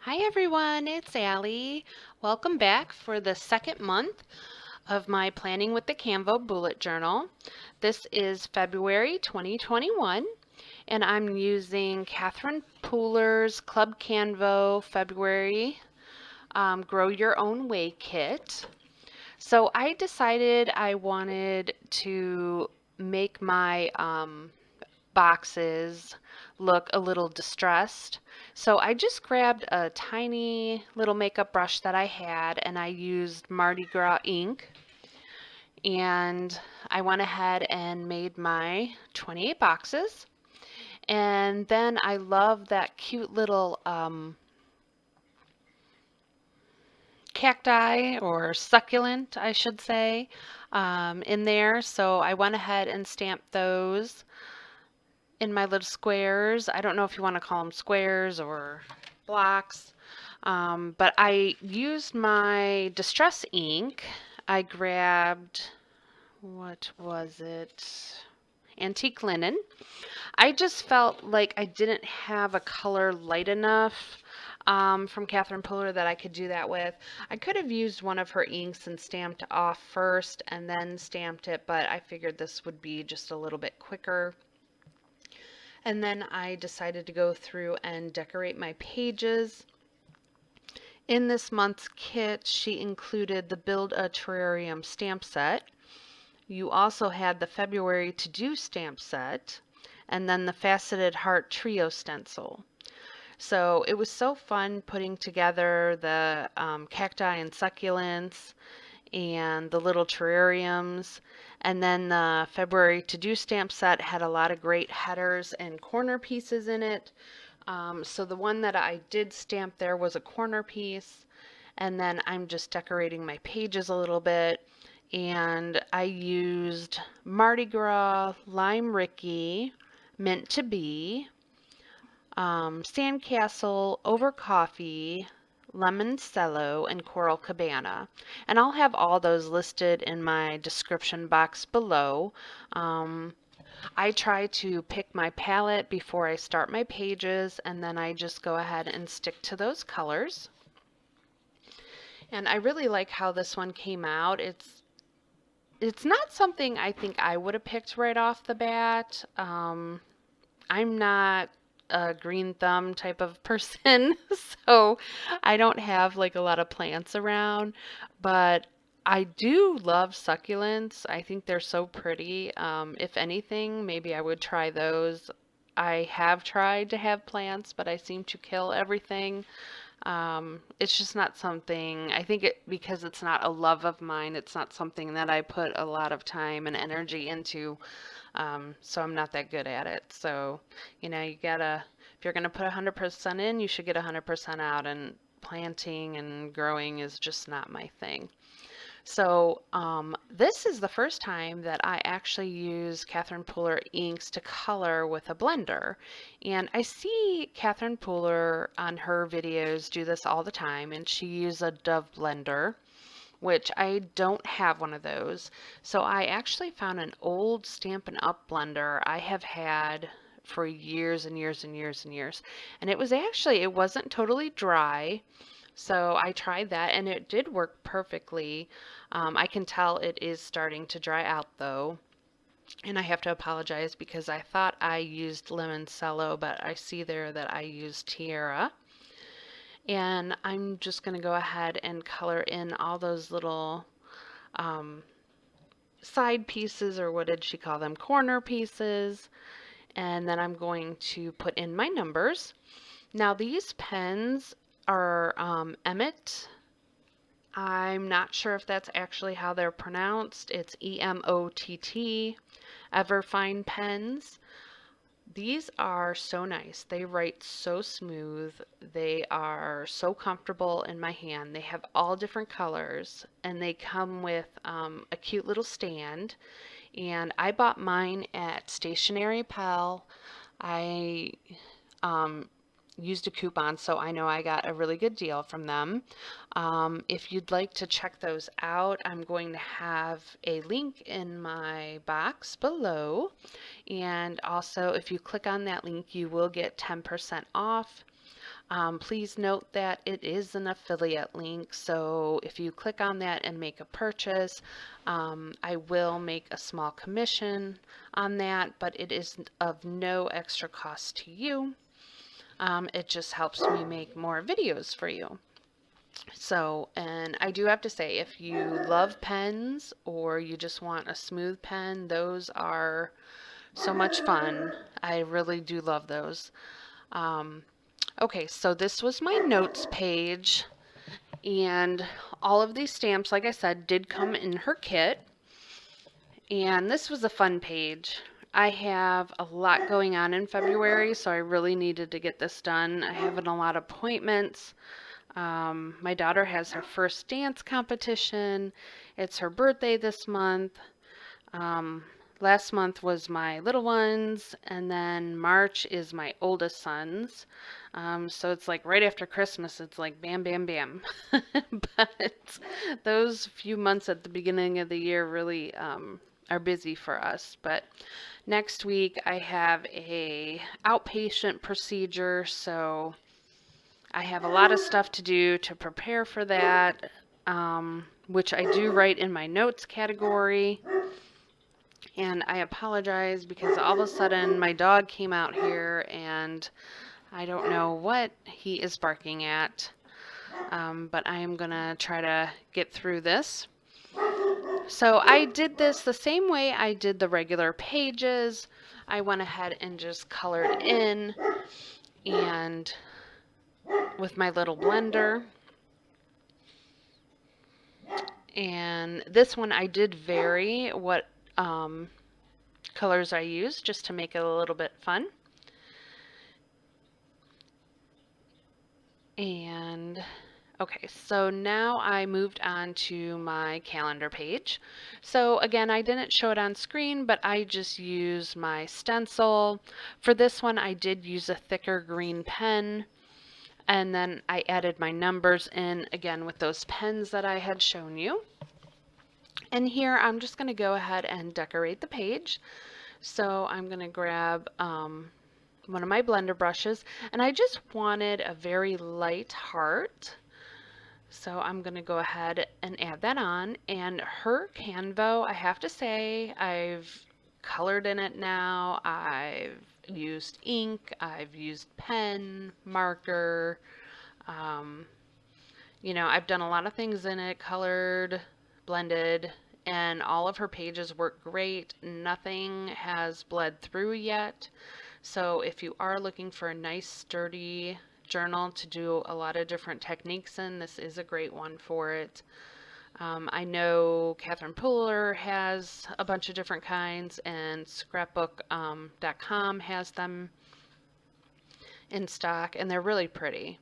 Hi everyone, it's Allie. Welcome back for the second month of my Planning with the Canvo bullet journal. This is February 2021 and I'm using Catherine Pooler's Club Canvo February Grow Your Own Way kit. So I decided I wanted to make my boxes look a little distressed. So I just grabbed a tiny little makeup brush that I had and I used Mardi Gras ink and I went ahead and made my 28 boxes. And then I love that cute little cacti or succulent, I should say, in there. So I went ahead and stamped those in my little squares. I don't know if you want to call them squares or blocks, but I used my distress ink. I grabbed, what was it? Antique linen. I just felt like I didn't have a color light enough from Catherine Pooler that I could do that with. I could have used one of her inks and stamped off first and then stamped it, but I figured this would be just a little bit quicker. And then I decided to go through and decorate my pages. In this month's kit, she included the Build-a-Terrarium Stamp Set. You also had the February To Do Stamp Set, and then the Faceted Heart Trio Stencil. So it was so fun putting together the cacti and succulents and the little terrariums. And then the February To Do stamp set had a lot of great headers and corner pieces in it. So the one that I did stamp there was a corner piece. And then I'm just decorating my pages a little bit. And I used Mardi Gras, Lime Rickey, Meant to Be, Sandcastle, Over Coffee, Lemoncello, and Coral Cabana. And I'll have all those listed in my description box below. Um, I try to pick my palette before I start my pages, and then I just go ahead and stick to those colors. And I really like how this one came out. It's not something I think I would have picked right off the bat. I'm not a green thumb type of person, so I don't have like a lot of plants around, but I do love succulents. I think they're so pretty. If anything, maybe I would try those. I have tried to have plants, but I seem to kill everything. It's just not something, I think because it's not a love of mine, it's not something that I put a lot of time and energy into. So I'm not that good at it. So, you gotta, if you're gonna put 100% in, you should get 100% out, and planting and growing is just not my thing. So this is the first time that I actually use Catherine Pooler inks to color with a blender. And I see Catherine Pooler on her videos do this all the time, and she uses a Dove blender, which I don't have one of those. So I actually found an old Stampin' Up blender I have had for years and years and years and years. And it wasn't totally dry. So I tried that and it did work perfectly. I can tell it is starting to dry out though. And I have to apologize because I thought I used Lemoncello, but I see there that I used Tiara. And I'm just going to go ahead and color in all those little um, side pieces, or what did she call them? Corner pieces. And then I'm going to put in my numbers. Now these pens are Emott. I'm not sure if that's actually how they're pronounced. It's Emott, Everfine pens. These are so nice. They write so smooth. They are so comfortable in my hand. They have all different colors and they come with a cute little stand. And I bought mine at Stationery Pal. I um, used a coupon, so I know I got a really good deal from them. If you'd like to check those out, I'm going to have a link in my box below. And also, if you click on that link, you will get 10% off. Please note that it is an affiliate link, so if you click on that and make a purchase, I will make a small commission on that, but it is of no extra cost to you. It just helps me make more videos for you. So, and I do have to say, if you love pens or you just want a smooth pen, those are so much fun. I really do love those. Okay, so this was my notes page, and all of these stamps, like I said, did come in her kit. And this was a fun page. I have a lot going on in February, so I really needed to get this done. I have a lot of appointments. My daughter has her first dance competition. It's her birthday this month. Um, Last month was my little ones, and then March is my oldest son's. So it's like right after Christmas, it's like bam, bam, bam. But those few months at the beginning of the year really are busy for us. But next week I have a outpatient procedure, so I have a lot of stuff to do to prepare for that, which I do write in my notes category. And I apologize because all of a sudden my dog came out here and I don't know what he is barking at, but I am going to try to get through this. So I did this the same way I did the regular pages. I went ahead and just colored in and with my little blender. And this one I did vary what colors I used just to make it a little bit fun. And okay, so now I moved on to my calendar page. So again, I didn't show it on screen, but I just used my stencil. For this one, I did use a thicker green pen. And then I added my numbers in again with those pens that I had shown you. And here I'm just going to go ahead and decorate the page. So I'm going to grab one of my blender brushes, and I just wanted a very light heart. So I'm going to go ahead and add that on. And her Canvo, I have to say, I've colored in it now. I've used ink, I've used pen, marker. You know, I've done a lot of things in it, colored, blended, and all of her pages work great. Nothing has bled through yet. So if you are looking for a nice sturdy journal to do a lot of different techniques in, this is a great one for it. I know Catherine Puller has a bunch of different kinds, and scrapbook.com has them in stock, and they're really pretty.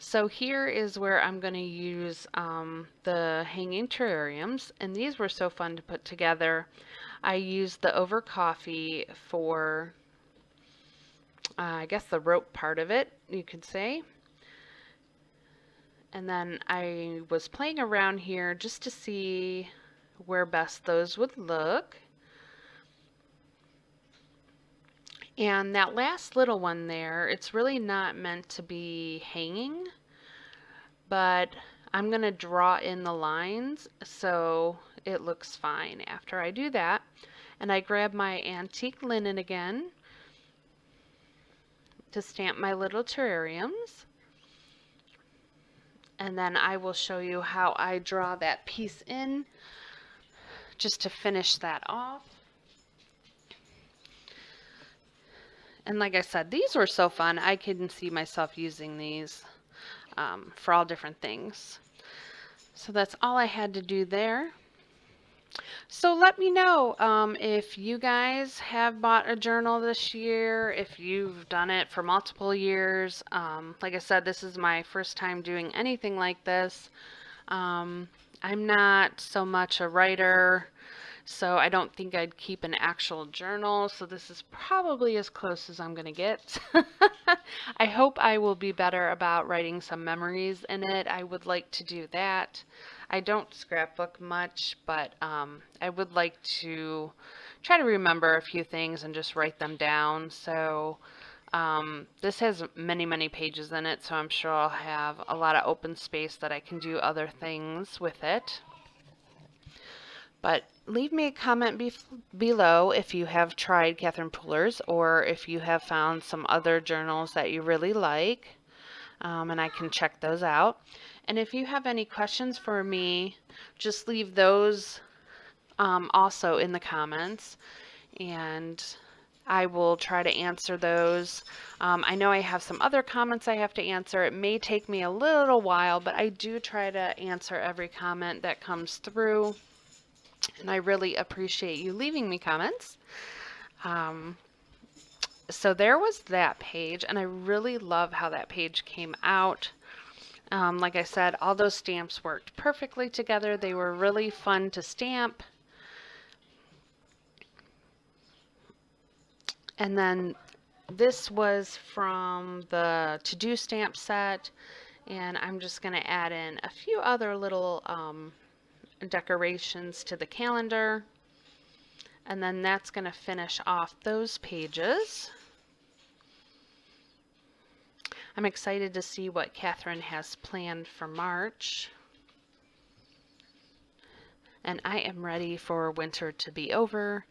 So here is where I'm going to use the hanging terrariums, and these were so fun to put together. I used the over coffee for I guess the rope part of it, you could say. And then I was playing around here just to see where best those would look. And that last little one there, it's really not meant to be hanging, but I'm going to draw in the lines so it looks fine after I do that. And I grab my antique linen again to stamp my little terrariums. And then I will show you how I draw that piece in just to finish that off. And like I said, these were so fun. I can see myself using these for all different things. So that's all I had to do there. So let me know if you guys have bought a journal this year, if you've done it for multiple years. Like I said, this is my first time doing anything like this. I'm not so much a writer, so I don't think I'd keep an actual journal, so this is probably as close as I'm going to get. I hope I will be better about writing some memories in it. I would like to do that. I don't scrapbook much, but I would like to try to remember a few things and just write them down. So This has many, many pages in it, so I'm sure I'll have a lot of open space that I can do other things with it. But leave me a comment below if you have tried Catherine Pooler's or if you have found some other journals that you really like, and I can check those out. And if you have any questions for me, just leave those also in the comments, and I will try to answer those. I know I have some other comments I have to answer. It may take me a little while, but I do try to answer every comment that comes through, and I really appreciate you leaving me comments. So there was that page, and I really love how that page came out. Like I said, all those stamps worked perfectly together. They were really fun to stamp. And then this was from the to-do stamp set, and I'm just going to add in a few other little decorations to the calendar, and then that's going to finish off those pages. I'm excited to see what Catherine has planned for March, and I am ready for winter to be over.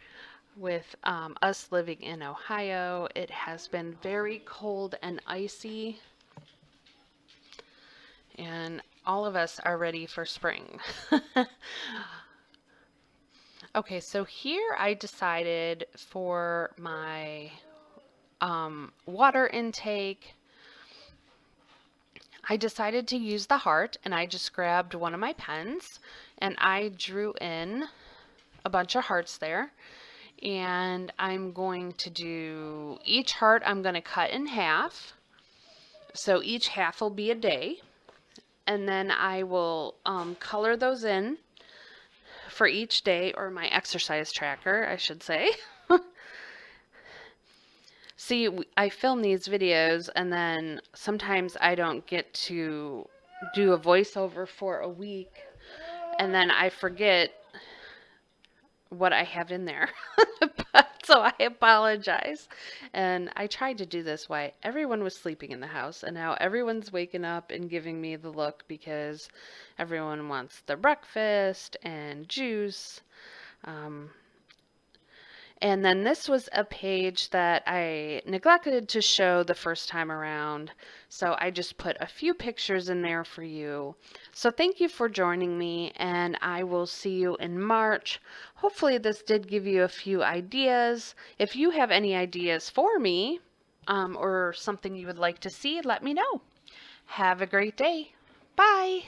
With us living in Ohio, it has been very cold and icy, and all of us are ready for spring. Okay, so here I decided for my water intake, I decided to use the heart, and I just grabbed one of my pens and I drew in a bunch of hearts there. And I'm going to do each heart, I'm going to cut in half. So each half will be a day. And then I will color those in for each day, or my exercise tracker, I should say. See, I film these videos and then sometimes I don't get to do a voiceover for a week, and then I forget what I have in there. So I apologize. And I tried to do this while everyone was sleeping in the house, and now everyone's waking up and giving me the look because everyone wants their breakfast and juice. And then this was a page that I neglected to show the first time around, so I just put a few pictures in there for you. So thank you for joining me, and I will see you in March. Hopefully this did give you a few ideas. If you have any ideas for me, or something you would like to see, let me know. Have a great day. Bye.